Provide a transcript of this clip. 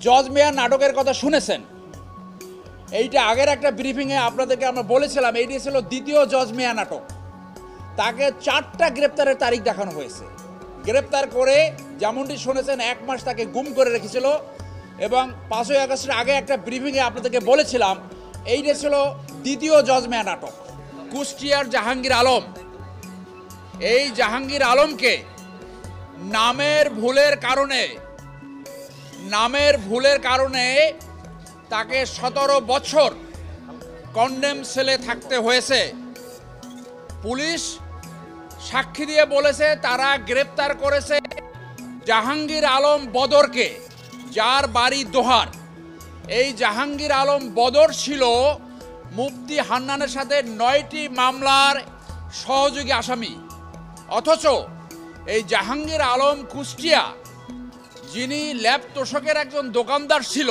জজ মেয়ার নাটকের কথা শুনেছেন। এইটা আগের একটা ব্রিফিংয়ে আপনাদেরকে আমরা বলেছিলাম, এইটি ছিল দ্বিতীয় জজ মেয়া নাটক। তাকে 4টা গ্রেপ্তারের তারিখ দেখানো হয়েছে। গ্রেপ্তার করে যেমনটি শুনেছেন 1 মাস তাকে গুম করে রেখেছিল, এবং 5ই আগস্টের আগে একটা ব্রিফিংয়ে আপনাদেরকে বলেছিলাম এইটা ছিল দ্বিতীয় জজ মেয়া নাটক। কুষ্টিয়ার জাহাঙ্গীর আলম, এই জাহাঙ্গীর আলমকে নামের ভুলের কারণে তাকে 17 বছর কন্ডেম সেলে থাকতে হয়েছে। পুলিশ সাক্ষী দিয়ে বলেছে তারা গ্রেপ্তার করেছে জাহাঙ্গীর আলম বদরকে, যার বাড়ি দোহার। এই জাহাঙ্গীর আলম বদর ছিল মুফতি হান্নানের সাথে 9টি মামলার সহযোগী আসামি। অথচ এই জাহাঙ্গীর আলম কুষ্টিয়া, যিনি ল্যাব তোষকের একজন দোকানদার ছিল,